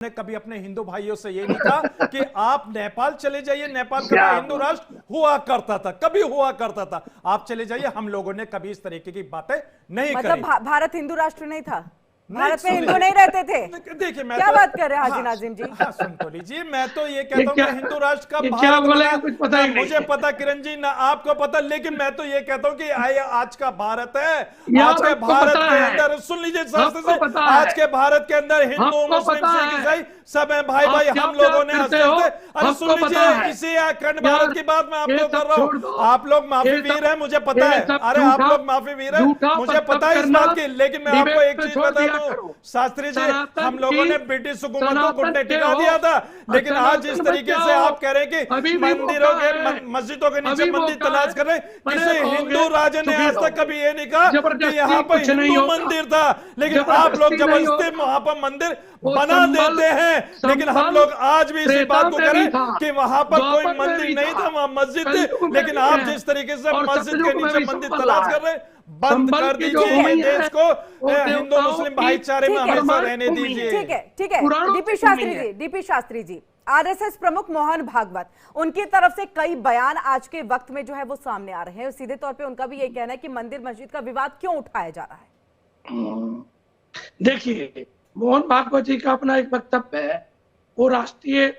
ने कभी अपने हिंदू भाइयों से ये नहीं कहा कि आप नेपाल चले जाइए, नेपाल कभी हिंदू राष्ट्र हुआ करता था, कभी हुआ करता था, आप चले जाइए। हम लोगों ने कभी इस तरीके की बातें नहीं करी। मतलब भारत हिंदू राष्ट्र नहीं था, भारत में हिंदू नहीं रहते थे। देखिए मैं क्या तो, बात कर रहे हैं हाजी नाजिम जी? हाँ सुन तो लीजिए, मैं तो ये कहता हूँ कि हिंदू राष्ट्र का भारत बना, मुझे पता किरण जी ना आपको पता, लेकिन मैं तो ये कहता हूँ कि आज का भारत है, आज के भारत के अंदर सुन लीजिए शास्त्र से, आज के भारत के अंदर हिंदू मुस्लिम सिख ईसाई सब है भाई भाई, हम लोगों ने अरे सुन लीजिए, इसी अखंड भारत की बात मैं आपको कर रहा हूँ। आप लोग माफी वीर है, मुझे पता है, अरे आप लोग माफी वीर है, मुझे पता है इस बात की, लेकिन मैं आपको एक चीज बता दूं शास्त्री जी, हम लोगों ने ब्रिटिश हुकूमत को घुटने टिका दिया था, लेकिन आज जिस तरीके से आप कह रहे हैं कि मंदिरों के मस्जिदों के नीचे मंदिर तलाश कर रहे, किसी हिंदू राजा ने आज तक कभी ये नहीं कहा कि यहाँ पर हिंदू मंदिर था, लेकिन आप लोग जबरदस्ती वहां पर मंदिर बना देते हैं। लेकिन हम लोग आज भी इसी बात को करें कि वहां पर कोई मंदिर नहीं था, वहां मस्जिद थी, लेकिन आप जिस तरीके से मस्जिद के नीचे मंदिर तलाश कर रहे, बंद कर दीजिए ये देश को, हिंदू मुस्लिम भाईचारे में हमेशा रहने दीजिए। ठीक है, ठीक है। डीपी शास्त्री जी, आरएसएस प्रमुख मोहन भागवत, उनकी तरफ से कई बयान आज के वक्त में जो है वो सामने आ रहे हैं। सीधे तौर पे उनका भी ये कहना है कि मंदिर मस्जिद का विवाद क्यों उठाया जा रहा है। देखिए, मोहन भागवत जी का अपना एक वक्तव्य है, वो राष्ट्रीय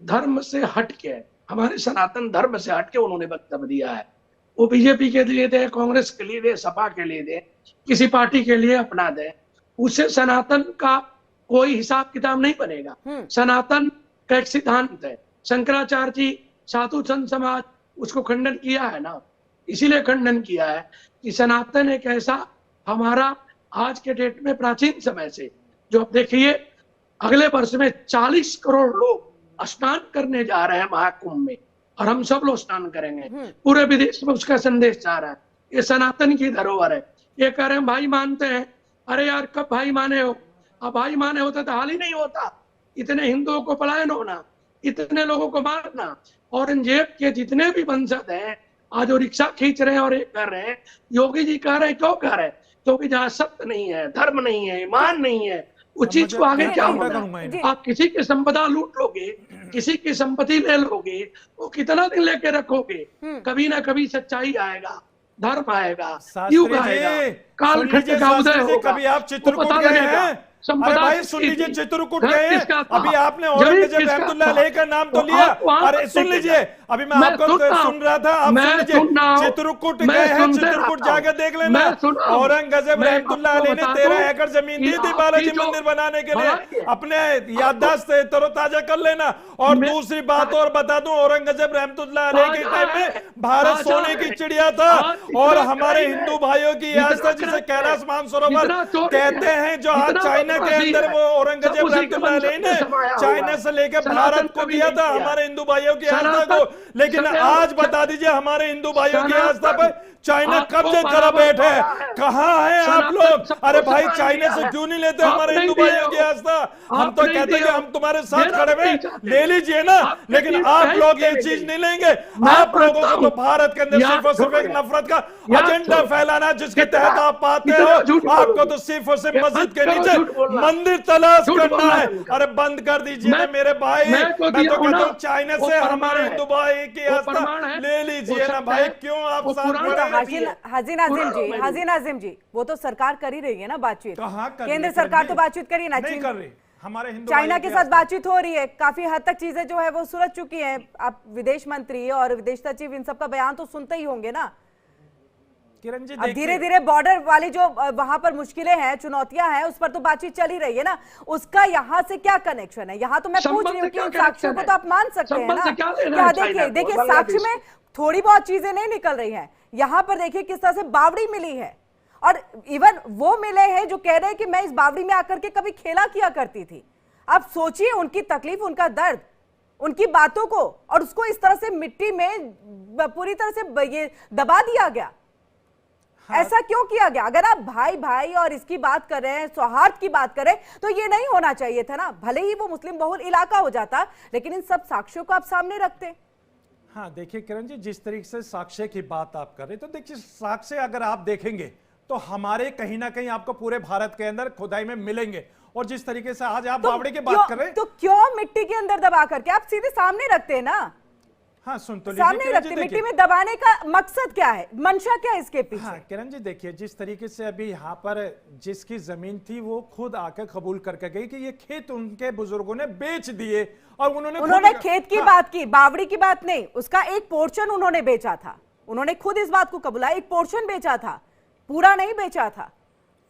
धर्म से हटके, हमारे सनातन धर्म से हटके उन्होंने वक्तव्य दिया है। वो बीजेपी के लिए दे, कांग्रेस के लिए दे, सपा के लिए दे, किसी पार्टी के लिए अपना दे, उससे सनातन का कोई हिसाब किताब नहीं बनेगा। सनातन का एक सिद्धांत है, शंकराचार्य जी साधु संत समाज उसको खंडन किया है ना, इसीलिए खंडन किया है कि सनातन एक ऐसा हमारा आज के डेट में प्राचीन समय से, जो आप देखिए अगले वर्ष में 40 करोड़ लोग स्नान करने जा रहे हैं महाकुंभ में, और हम सब लोग स्नान करेंगे, पूरे विदेश में उसका संदेश जा रहा है। ये सनातन की धरोहर है। ये कह रहे हैं भाई मानते हैं, अरे यार कब भाई माने हो? अब भाई माने होते तो हाल ही नहीं होता, इतने हिंदुओं को पलायन होना, इतने लोगों को मारना। औरंगजेब के जितने भी वंशज हैं आज वो रिक्शा खींच रहे हैं और ये कर रहे हैं। योगी जी कह रहे हैं, क्यों कह रहे हैं? क्योंकि जहाँ सत्य नहीं है, धर्म नहीं है, ईमान नहीं है, उस चीज को आगे क्या होगा? आप किसी की संपदा लूट लोगे, किसी की संपत्ति ले लोगे, वो कितना दिन लेके रखोगे? कभी ना कभी सच्चाई आएगा, धर्म आएगा, युग आएगा, कालखंड का उदय होगा। कभी आप चित्रकूट गए हैं? अरे भाई सुन लीजिए, चित्रकूट गए हैं, अभी आपने औरंगजेब रहमतुल्लाह अलैह का नाम तो लिया। अरे सुन लीजिए, अभी मैं आपको सुन रहा था, आप सुन लीजिए, चित्रकूट गए हैं, चित्रकूट जाके देख लेना। औरंगजेब रहमतुल्लाह अलैह ने 13 एकड़ जमीन दी थी बालाजी मंदिर बनाने के लिए, अपने याददाश्त से तरोताजा कर लेना। और दूसरी बात और बता दूं, औरंगजेब रहमतुल्लाह अलैह के टाइम में भारत सोने की चिड़िया था, और हमारे हिंदू भाइयों की आस्था जिसे कैलाश मानसरोवर कहते हैं, जो आज चाइना के अंदर वो औरंगजेब रहमतुल्लाह अलैह ने चाइना से लेकर भारत को दिया था हमारे हिंदू भाइयों की आस्था को। लेकिन आज बता दीजिए, हमारे हिंदू भाइयों की आस्था पर चाइना कब्जे कर बैठे, कहाँ हैं आप लोग? अरे भाई चाइना से क्यों नहीं लेते हमारे हिंदू भाइयों की आस्था? हम तो कहते हैं कि हम तुम्हारे साथ खड़े हुए, ले लीजिए ना, लेकिन आप लोग ये चीज नहीं लेंगे। आप लोगों को तो भारत के अंदर सिर्फ और सिर्फ एक नफरत का एजेंडा फैलाना, जिसके तहत आप पाते हो, आपको तो सिर्फ और सिर्फ मस्जिद के नीचे मंदिर तलाश करना है। अरे बंद कर दीजिए ना मेरे भाई, मैं तो कहता हूँ चाइना से हमारे हिंदू भाई की आस्था ले लीजिए ना भाई, क्यों आप साथ? हाजी नाजिम जी, वो तो सरकार कर ही रही है ना बातचीत, केंद्र सरकार तो बातचीत करी ना, नहीं कर रही। हमारे हिंदू चाइना के साथ बातचीत हो रही है, काफी हद तक चीजें जो है वो सुलझ चुकी हैं। आप विदेश मंत्री और विदेश सचिव इन सब का बयान तो सुनते ही होंगे ना। किरण जी, धीरे धीरे बॉर्डर वाली जो वहां पर मुश्किलें हैं, चुनौतियां हैं, उस पर तो बातचीत चल ही रही है ना। उसका यहाँ से क्या कनेक्शन है? यहाँ तो मैं पूछ रही हूँ कि उन साक्ष्यों को तो आप मान सकते हैं ना। क्या देखिए साक्ष्य में थोड़ी बहुत चीजें नहीं निकल रही हैं। यहाँ पर देखिए किस तरह से बावड़ी मिली है, और इवन वो मिले हैं जो कह रहे हैं कि मैं इस बावड़ी में आकर के कभी खेला किया करती थी। आप सोचिए उनकी तकलीफ, उनका दर्द, उनकी बातों को, और उसको इस तरह से मिट्टी में पूरी तरह से ये दबा दिया गया। ऐसा क्यों किया गया? अगर आप भाई भाई और इसकी बात कर रहे हैं, सौहार्द की बात कर रहे हैं, तो ये नहीं होना चाहिए था ना। भले ही वो मुस्लिम बहुल इलाका हो जाता, लेकिन इन सब साक्ष्यों को आप सामने रखते। हाँ देखिए किरण जी, जिस तरीके से साक्ष्य की बात आप कर रहे हैं, तो देखिए साक्ष्य अगर आप देखेंगे तो हमारे कहीं ना कहीं आपको पूरे भारत के अंदर खुदाई में मिलेंगे। और जिस तरीके से आज आप बावड़ी की बात कर रहे हैं, तो क्यों मिट्टी के अंदर दबा करके आप सीधे सामने रखते हैं ना? हाँ, सुन तो सामने रखते, मिट्टी में दबाने का मकसद क्या है, मंशा क्या है इसके पीछे? हाँ किरण जी, देखिए जिस तरीके से अभी यहाँ पर जिसकी जमीन थी वो खुद आकर कबूल करके गई कि ये खेत उनके बुजुर्गों ने बेच दिए, और उन्होंने खेत की बात की, बावड़ी की बात नहीं, उसका एक पोर्शन उन्होंने बेचा था। उन्होंने खुद इस बात को कबूला, एक पोर्शन बेचा था, पूरा नहीं बेचा था।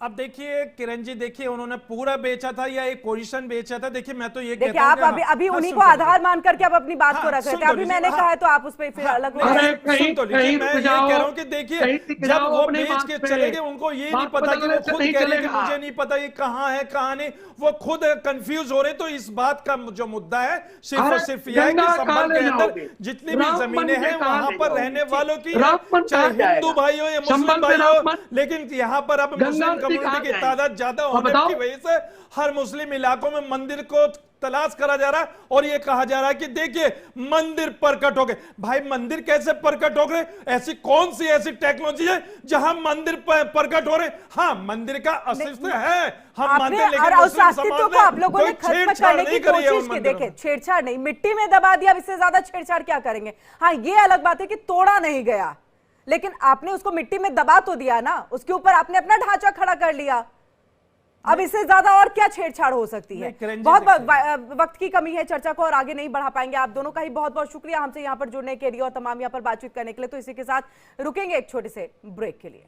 अब देखिए किरण जी, देखिए उन्होंने पूरा बेचा था या एक पोजीशन बेचा था, देखिए मैं तो ये देखिए आप अभी उन्हीं को आधार मान करके आप अपनी बात को रख रहे थे। अभी मैंने कहा है तो आप उस पर फिर अलग सुन तो लीजिए। मैं ये कह रहा हूँ कि देखिए जब वो बेच के चले गए, उनको ये नहीं पता कि वो खुद कह रहे कि मुझे नहीं पता ये कहाँ है कहाँ नहीं, वो खुद कंफ्यूज हो रहे। तो इस बात का जो मुद्दा है सिर्फ और सिर्फ यह है कि संभल के अंदर जितनी भी जमीनें हैं वहां पर रहने वालों की, चाहे हिंदू भाई हो या मुस्लिम भाई हो, लेकिन यहाँ पर अब मुस्लिम कम्युनिटी की तादाद ज्यादा होने की वजह से हर मुस्लिम इलाकों में मंदिर को तलाश करा जा रहा है, और ये कहा जा रहा है कि देखिए मंदिर प्रकट हो गए। भाई मंदिर कैसे प्रकट हो गए? ऐसी कौन सी ऐसी टेक्नोलॉजी है जहां मंदिर प्रकट हो रहे? हाँ, मंदिर का अस्तित्व है, हम मानते हैं, लेकिन मुस्लिम समाज को आप लोगों ने खत्म करने की कोशिश की। देखिए छेड़छाड़ नहीं, मिट्टी में दबा दिया, इससे ज्यादा छेड़छाड़ क्या करेंगे? हाँ ये अलग बात है कि तोड़ा नहीं गया, लेकिन आपने उसको मिट्टी में दबा तो दिया ना, उसके ऊपर आपने अपना ढांचा खड़ा कर लिया। अब इससे ज्यादा और क्या छेड़छाड़ हो सकती है? बहुत वक्त की कमी है, चर्चा को और आगे नहीं बढ़ा पाएंगे। आप दोनों का ही बहुत बहुत शुक्रिया हमसे यहाँ पर जुड़ने के लिए और तमाम यहाँ पर बातचीत करने के लिए। तो इसी के साथ रुकेंगे एक छोटे से ब्रेक के लिए।